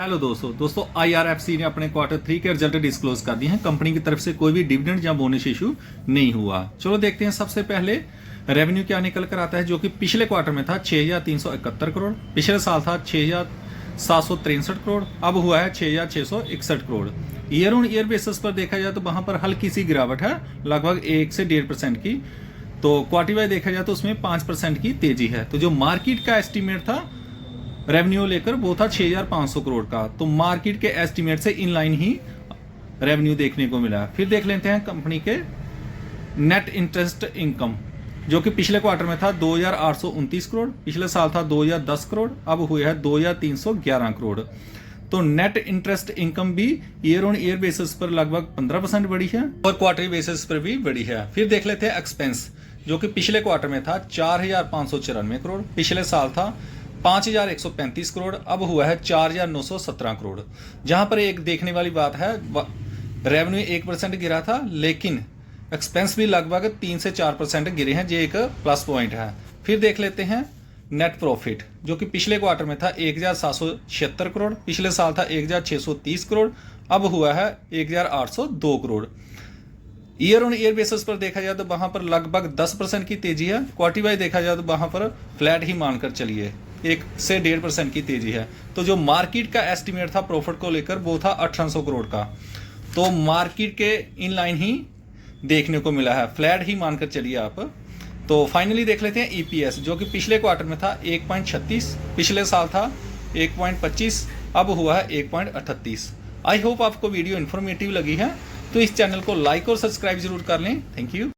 Hello दोस्तों IRFC ने अपने Q3 के रिजल्ट डिस्क्लोज कर दिए हैं। कंपनी की तरफ से कोई भी डिविडेंड या बोनस इशू नहीं हुआ। चलो देखते हैं सबसे पहले रेवेन्यू क्या निकल कर आता है, जो कि पिछले क्वार्टर में था 6,371 करोड़, पिछले साल था 6,763 करोड़, अब हुआ है 6,661 crore. Year on year basis पर देखा जाए तो वहां पर हल्की सी गिरावट है, लगभग 1 से 1.5% की। तो क्वार्टर वाइज देखा जाए तो उसमें 5% की तेजी है। तो जो मार्केट का एस्टिमेट था रेवेन्यू लेकर वो था 6,500 करोड़ का, तो मार्केट के एस्टिमेट से इन लाइन ही रेवेन्यू देखने को मिला। फिर देख लेते हैं कंपनी के नेट इंटरेस्ट इनकम, जो कि पिछले क्वार्टर में था 2,829 करोड़, पिछले साल था 2,010 करोड़, अब हुआ है 2,311 करोड़। तो नेट इंटरेस्ट इनकम भी ईयर ऑन ईयर बेसिस पर लगभग 15% बढ़ी है और क्वार्टरली बेसिस पर भी बढ़ी है। फिर देख लेते हैं एक्सपेंस, जो कि पिछले क्वार्टर में था 4,594 करोड़, पिछले साल था 5,135 करोड़, अब हुआ है 4,917 करोड़। जहां पर एक देखने वाली बात है, रेवेन्यू 1% गिरा था, लेकिन एक्सपेंस भी लगभग 3 से 4% गिरे हैं, जो एक प्लस पॉइंट है। फिर देख लेते हैं नेट प्रॉफिट, जो कि पिछले क्वार्टर में था 1,776 करोड़, पिछले साल था 1,630 करोड़, अब हुआ है 1,802 crore. Year on year basis पर देखा जाए तो वहां पर लगभग 10% की तेजी है। क्वार्टर वाइज देखा जाए तो वहां पर फ्लैट ही मानकर चलिए, 1 से 1.5% की तेजी है। तो जो मार्केट का एस्टिमेट था प्रॉफिट को लेकर वो था 1,800 करोड़ का, तो मार्केट के इन लाइन ही देखने को मिला है, फ्लैट ही मानकर चलिए आप। तो फाइनली देख लेते हैं EPS, जो कि पिछले क्वार्टर में था 1.36, पिछले साल था 1.25, अब हुआ है 1.38। आई होप आपको वीडियो इन्फॉर्मेटिव लगी है, तो इस चैनल को लाइक और सब्सक्राइब जरूर कर लें। Thank you.